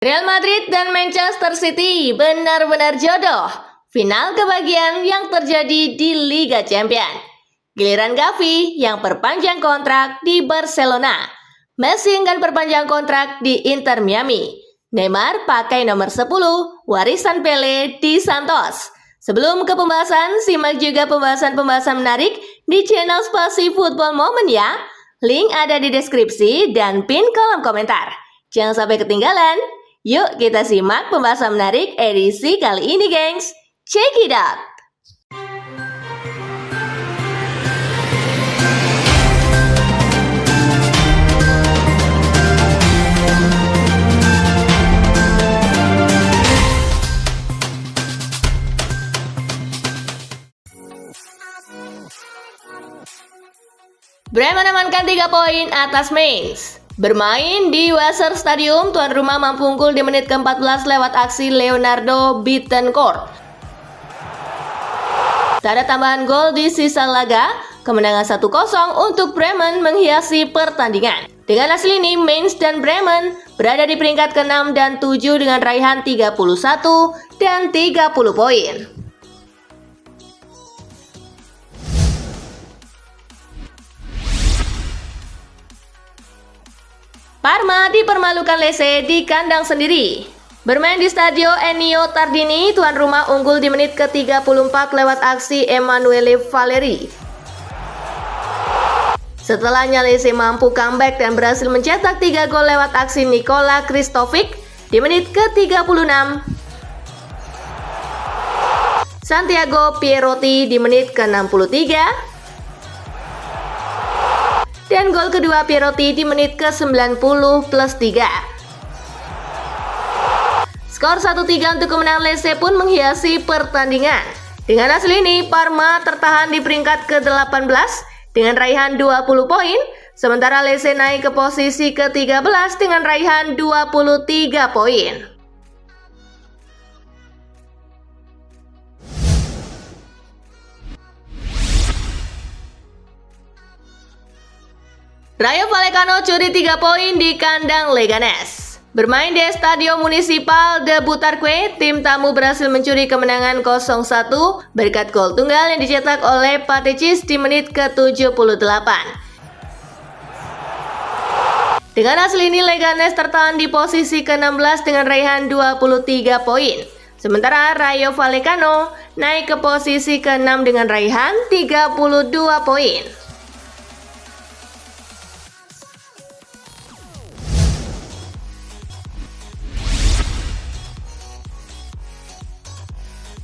Real Madrid dan Manchester City benar-benar jodoh. Final kebagian yang terjadi di Liga Champions. Giliran Gavi yang perpanjang kontrak di Barcelona. Messi enggan perpanjang kontrak di Inter Miami. Neymar pakai nomor 10, warisan Pele di Santos. Sebelum ke pembahasan, simak juga pembahasan-pembahasan menarik di channel Spasi Football Moment ya. Link ada di deskripsi dan pin kolom komentar. Jangan sampai ketinggalan. Yuk kita simak pembahasan menarik edisi kali ini, gengs. Check it out! Bremen mengamankan 3 poin atas Mainz. Bermain di Weser Stadium, tuan rumah mampu unggul di menit ke-14 lewat aksi Leonardo Bittencourt. Tak ada tambahan gol di sisa laga, kemenangan 1-0 untuk Bremen menghiasi pertandingan. Dengan hasil ini, Mainz dan Bremen berada di peringkat ke-6 dan 7 dengan raihan 31 dan 30 poin. Parma dipermalukan Lecce di kandang sendiri. Bermain di Stadio Ennio Tardini, tuan rumah unggul di menit ke-34 lewat aksi Emanuele Valeri. Setelahnya Lecce mampu comeback dan berhasil mencetak 3 gol lewat aksi Nikola Kristovic di menit ke-36. Santiago Pierotti di menit ke-63. Dan gol kedua Pierotti di menit ke-90 plus 3. Skor 1-3 untuk kemenangan Lecce pun menghiasi pertandingan. Dengan hasil ini, Parma tertahan di peringkat ke-18 dengan raihan 20 poin, sementara Lecce naik ke posisi ke-13 dengan raihan 23 poin. Rayo Vallecano curi 3 poin di kandang Leganes. Bermain di Estadio Municipal de Butarque, tim tamu berhasil mencuri kemenangan 0-1 berkat gol tunggal yang dicetak oleh Patecis di menit ke-78. Dengan hasil ini, Leganes tertahan di posisi ke-16 dengan raihan 23 poin. Sementara Rayo Vallecano naik ke posisi ke-6 dengan raihan 32 poin.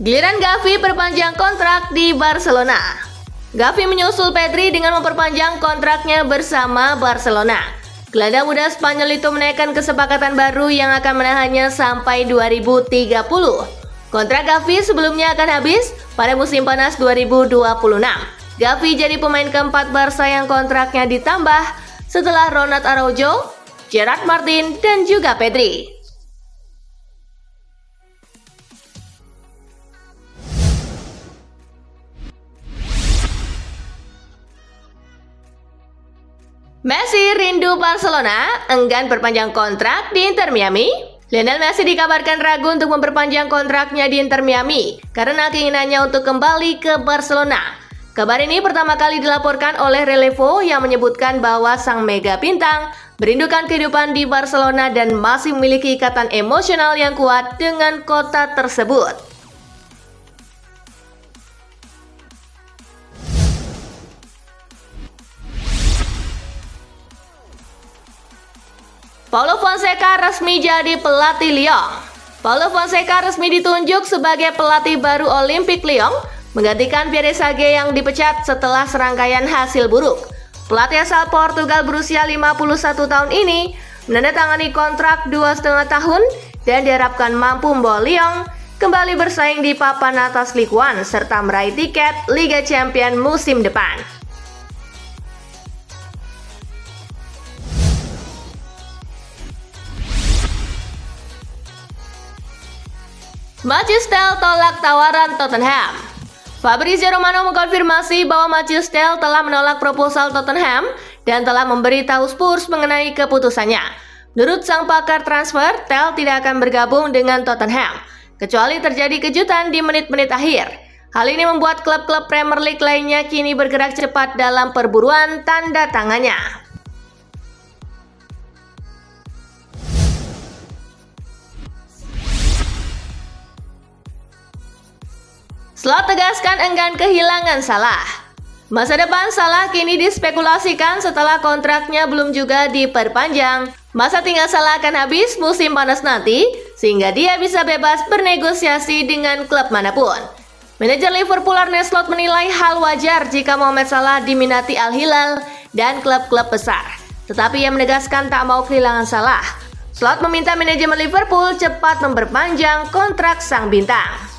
Giliran Gavi perpanjang kontrak di Barcelona. Gavi menyusul Pedri dengan memperpanjang kontraknya bersama Barcelona. Gelandang muda Spanyol itu menaikkan kesepakatan baru yang akan menahannya sampai 2030. Kontrak Gavi sebelumnya akan habis pada musim panas 2026. Gavi jadi pemain keempat Barca yang kontraknya ditambah setelah Ronald Araujo, Gerard Martin, dan juga Pedri. Messi rindu Barcelona, enggan perpanjang kontrak di Inter Miami. Lionel Messi dikabarkan ragu untuk memperpanjang kontraknya di Inter Miami karena keinginannya untuk kembali ke Barcelona. Kabar ini pertama kali dilaporkan oleh Relevo yang menyebutkan bahwa sang mega bintang merindukan kehidupan di Barcelona dan masih memiliki ikatan emosional yang kuat dengan kota tersebut. Paulo Fonseca resmi jadi pelatih Lyon. Paulo Fonseca resmi ditunjuk sebagai pelatih baru Olympique Lyon, menggantikan Pierre Sage yang dipecat setelah serangkaian hasil buruk. Pelatih asal Portugal berusia 51 tahun ini menandatangani kontrak 2,5 tahun dan diharapkan mampu membawa Lyon kembali bersaing di papan atas Ligue 1 serta meraih tiket Liga Champions musim depan. Manchester tolak tawaran Tottenham. Fabrizio Romano mengkonfirmasi bahwa Manchester telah menolak proposal Tottenham dan telah memberitahu Spurs mengenai keputusannya. Menurut sang pakar transfer, Tel tidak akan bergabung dengan Tottenham, kecuali terjadi kejutan di menit-menit akhir. Hal ini membuat klub-klub Premier League lainnya kini bergerak cepat dalam perburuan tanda tangannya. Slot tegaskan enggan kehilangan Salah. Masa depan Salah kini dispekulasikan setelah kontraknya belum juga diperpanjang. Masa tinggal Salah akan habis musim panas nanti, sehingga dia bisa bebas bernegosiasi dengan klub manapun. Manajer Liverpool Arne Slot menilai hal wajar jika Mohamed Salah diminati Al Hilal dan klub-klub besar. Tetapi ia menegaskan tak mau kehilangan Salah. Slot meminta manajemen Liverpool cepat memperpanjang kontrak sang bintang.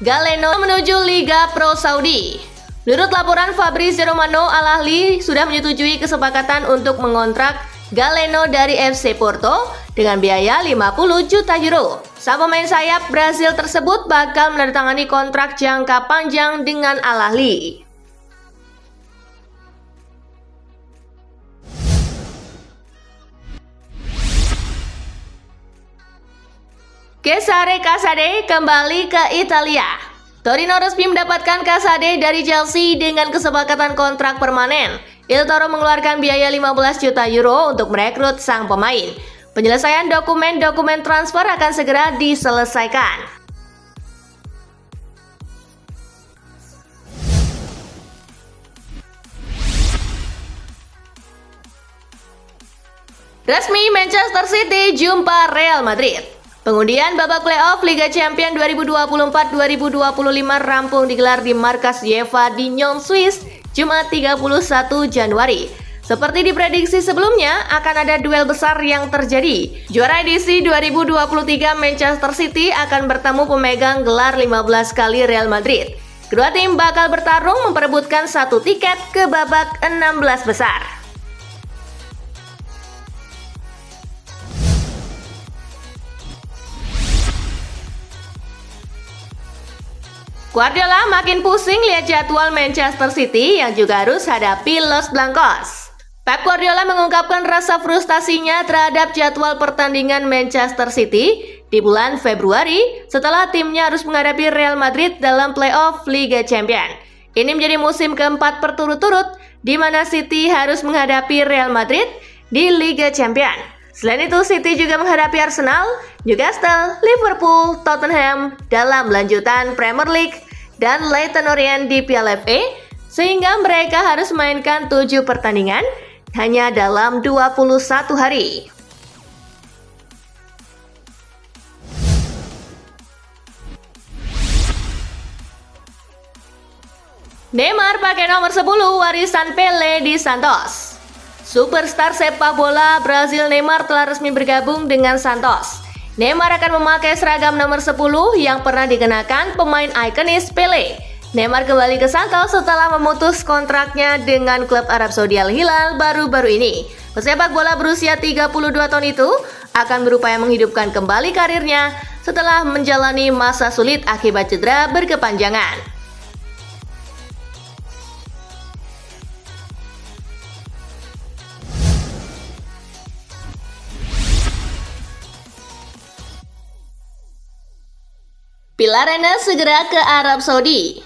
Galeno menuju Liga Pro Saudi. Menurut laporan Fabrizio Romano, Al Ahly sudah menyetujui kesepakatan untuk mengontrak Galeno dari FC Porto dengan biaya 50 juta euro. Sang pemain sayap Brasil tersebut bakal menandatangani kontrak jangka panjang dengan Al Ahly. Cesare Casade kembali ke Italia. Torino resmi mendapatkan Casade dari Chelsea dengan kesepakatan kontrak permanen. Il Toro mengeluarkan biaya 15 juta euro untuk merekrut sang pemain. Penyelesaian dokumen-dokumen transfer akan segera diselesaikan. Resmi Manchester City jumpa Real Madrid. Pengundian babak playoff Liga Champions 2024-2025 rampung digelar di markas UEFA di Nyon, Swiss, Jumat 31 Januari. Seperti diprediksi sebelumnya, akan ada duel besar yang terjadi. Juara edisi 2023 Manchester City akan bertemu pemegang gelar 15 kali Real Madrid. Kedua tim bakal bertarung memperebutkan satu tiket ke babak 16 besar. Guardiola makin pusing lihat jadwal Manchester City yang juga harus hadapi Los Blancos. Pep Guardiola mengungkapkan rasa frustasinya terhadap jadwal pertandingan Manchester City di bulan Februari setelah timnya harus menghadapi Real Madrid dalam playoff Liga Champions. Ini menjadi musim keempat berturut-turut di mana City harus menghadapi Real Madrid di Liga Champions. Selain itu, City juga menghadapi Arsenal, Newcastle, Liverpool, Tottenham dalam lanjutan Premier League dan Leyton Orient di Piala FA, sehingga mereka harus memainkan 7 pertandingan hanya dalam 21 hari. Neymar pakai nomor 10 warisan Pele di Santos. Superstar sepak bola Brazil Neymar telah resmi bergabung dengan Santos. Neymar akan memakai seragam nomor 10 yang pernah dikenakan pemain ikonis Pele. Neymar kembali ke Santos setelah memutus kontraknya dengan klub Arab Saudi Al Hilal baru-baru ini. Pesepak bola berusia 32 tahun itu akan berupaya menghidupkan kembali karirnya setelah menjalani masa sulit akibat cedera berkepanjangan. Pilar Rennes segera ke Arab Saudi.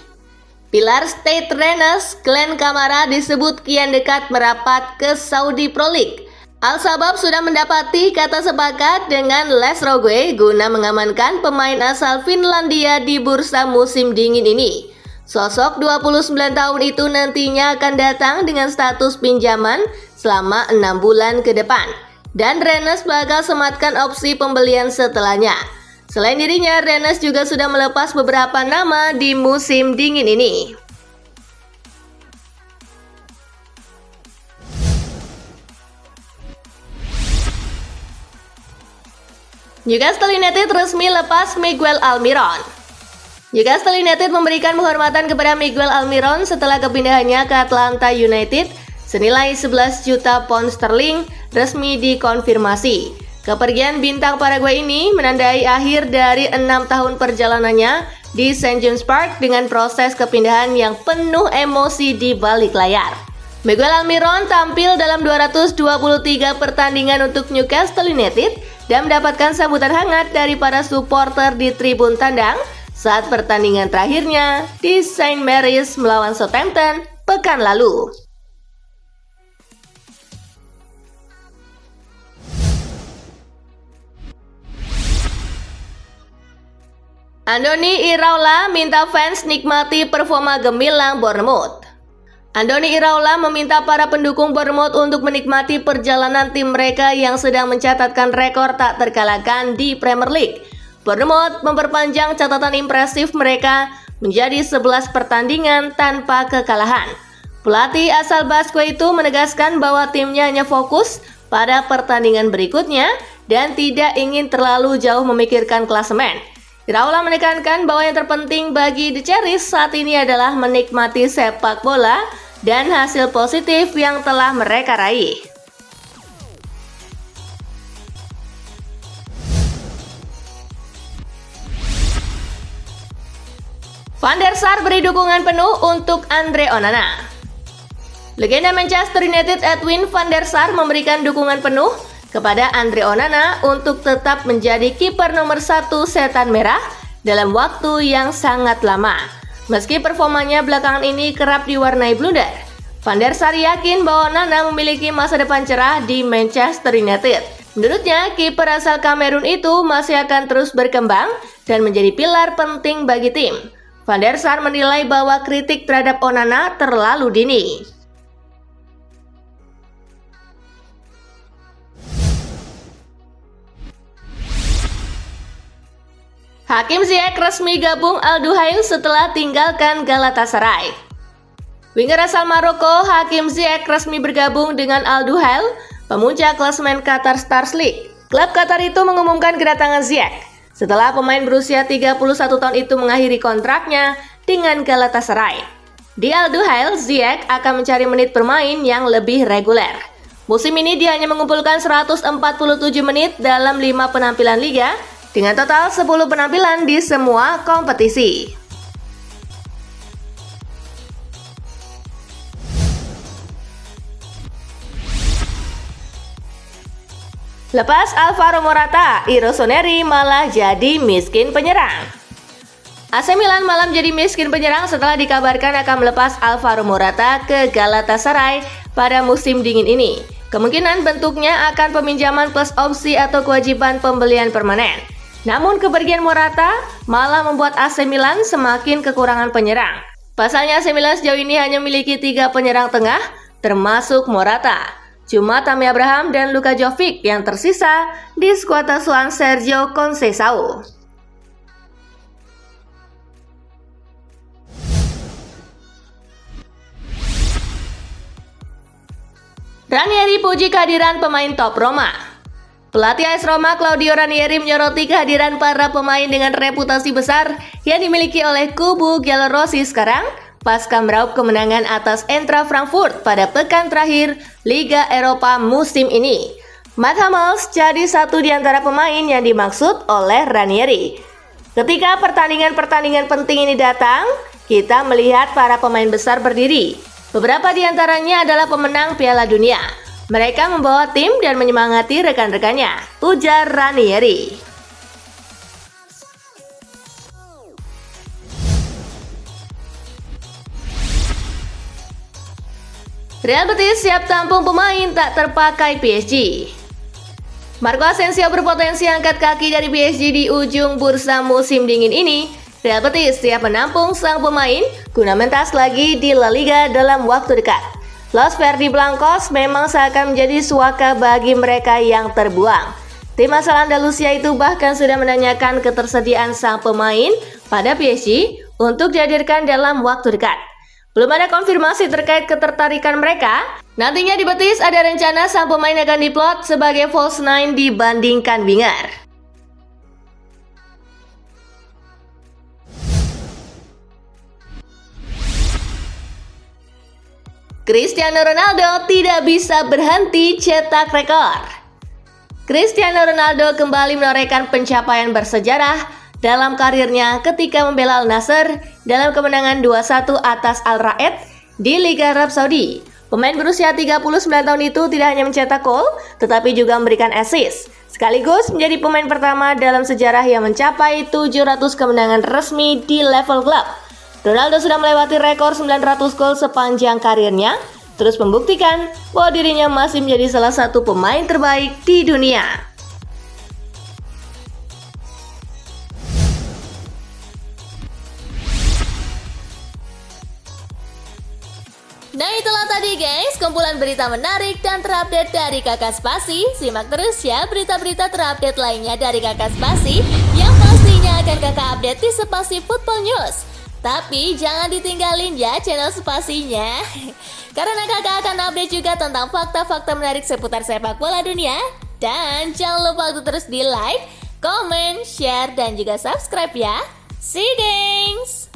Pilar State Rennes, Glenn Kamara disebut kian dekat merapat ke Saudi Pro League. Al-Shabab sudah mendapati kata sepakat dengan Les Rogue guna mengamankan pemain asal Finlandia di bursa musim dingin ini. Sosok 29 tahun itu nantinya akan datang dengan status pinjaman selama 6 bulan ke depan. Dan Rennes bakal sematkan opsi pembelian setelahnya. Selain dirinya, Rennes juga sudah melepas beberapa nama di musim dingin ini. Newcastle United resmi lepas Miguel Almiron. Newcastle United memberikan penghormatan kepada Miguel Almiron setelah kepindahannya ke Atlanta United senilai 11 juta pound sterling resmi dikonfirmasi. Kepergian bintang Paraguay ini menandai akhir dari 6 tahun perjalanannya di St. James Park dengan proses kepindahan yang penuh emosi di balik layar. Miguel Almiron tampil dalam 223 pertandingan untuk Newcastle United dan mendapatkan sambutan hangat dari para supporter di tribun tandang saat pertandingan terakhirnya di St. Mary's melawan Southampton pekan lalu. Andoni Iraola minta fans nikmati performa gemilang Bournemouth. Andoni Iraola meminta para pendukung Bournemouth untuk menikmati perjalanan tim mereka yang sedang mencatatkan rekor tak terkalahkan di Premier League. Bournemouth memperpanjang catatan impresif mereka menjadi 11 pertandingan tanpa kekalahan. Pelatih asal Basque itu menegaskan bahwa timnya hanya fokus pada pertandingan berikutnya dan tidak ingin terlalu jauh memikirkan klasemen. Iraola menekankan bahwa yang terpenting bagi The Cherries saat ini adalah menikmati sepak bola dan hasil positif yang telah mereka raih. Van der Sar beri dukungan penuh untuk Andre Onana. Legenda Manchester United Edwin van der Sar memberikan dukungan penuh kepada Andre Onana untuk tetap menjadi kiper nomor 1 Setan Merah dalam waktu yang sangat lama. Meski performanya belakangan ini kerap diwarnai blunder, Van der Sar yakin bahwa Onana memiliki masa depan cerah di Manchester United. Menurutnya, kiper asal Kamerun itu masih akan terus berkembang dan menjadi pilar penting bagi tim. Van der Sar menilai bahwa kritik terhadap Onana terlalu dini. Hakim Ziyech resmi gabung Al Duhail setelah tinggalkan Galatasaray. Winger asal Maroko, Hakim Ziyech resmi bergabung dengan Al Duhail, pemuncak klasemen Qatar Stars League. Klub Qatar itu mengumumkan kedatangan Ziyech setelah pemain berusia 31 tahun itu mengakhiri kontraknya dengan Galatasaray. Di Al Duhail, Ziyech akan mencari menit bermain yang lebih reguler. Musim ini dia hanya mengumpulkan 147 menit dalam 5 penampilan liga, dengan total 10 penampilan di semua kompetisi. Lepas Alvaro Morata, Rossoneri malah jadi miskin penyerang. AC Milan malam jadi miskin penyerang setelah dikabarkan akan melepas Alvaro Morata ke Galatasaray pada musim dingin ini. Kemungkinan bentuknya akan peminjaman plus opsi atau kewajiban pembelian permanen. Namun kepergian Morata malah membuat AC Milan semakin kekurangan penyerang. Pasalnya AC Milan sejauh ini hanya memiliki 3 penyerang tengah, termasuk Morata. Cuma Tammy Abraham dan Luka Jovic yang tersisa di skuad asuhan Sergio Conceição. Ranieri puji kehadiran pemain top Roma. Pelatih AS Roma Claudio Ranieri menyoroti kehadiran para pemain dengan reputasi besar yang dimiliki oleh kubu Giallorossi sekarang pasca meraup kemenangan atas Eintracht Frankfurt pada pekan terakhir Liga Eropa musim ini. Mats Hummels jadi satu di antara pemain yang dimaksud oleh Ranieri. Ketika pertandingan-pertandingan penting ini datang, kita melihat para pemain besar berdiri. Beberapa di antaranya adalah pemenang Piala Dunia. Mereka membawa tim dan menyemangati rekan-rekannya, ujar Ranieri. Real Betis siap tampung pemain tak terpakai PSG. Marco Asensio berpotensi angkat kaki dari PSG di ujung bursa musim dingin ini. Real Betis siap menampung sang pemain guna mentas lagi di La Liga dalam waktu dekat. Los Verdi Blancos memang seakan menjadi suaka bagi mereka yang terbuang. Tim asal Andalusia itu bahkan sudah menanyakan ketersediaan sang pemain pada PSG untuk dihadirkan dalam waktu dekat. Belum ada konfirmasi terkait ketertarikan mereka. Nantinya di Betis ada rencana sang pemain akan diplot sebagai false nine dibandingkan winger. Cristiano Ronaldo tidak bisa berhenti cetak rekor. Cristiano Ronaldo kembali menorehkan pencapaian bersejarah dalam karirnya ketika membela Al Nassr dalam kemenangan 2-1 atas Al Raed di Liga Arab Saudi. Pemain berusia 39 tahun itu tidak hanya mencetak gol, tetapi juga memberikan assist, sekaligus menjadi pemain pertama dalam sejarah yang mencapai 700 kemenangan resmi di level klub. Ronaldo sudah melewati rekor 900 gol sepanjang karirnya, terus membuktikan bahwa dirinya masih menjadi salah satu pemain terbaik di dunia. Nah itulah tadi guys, kumpulan berita menarik dan terupdate dari Kakak Spasi. Simak terus ya berita-berita terupdate lainnya dari Kakak Spasi yang pastinya akan Kakak update di Spasi Football News. Tapi jangan ditinggalin ya channel Spasinya, karena Kakak akan update juga tentang fakta-fakta menarik seputar sepak bola dunia. Dan jangan lupa untuk terus di like, comment, share, dan juga subscribe ya. See you guys!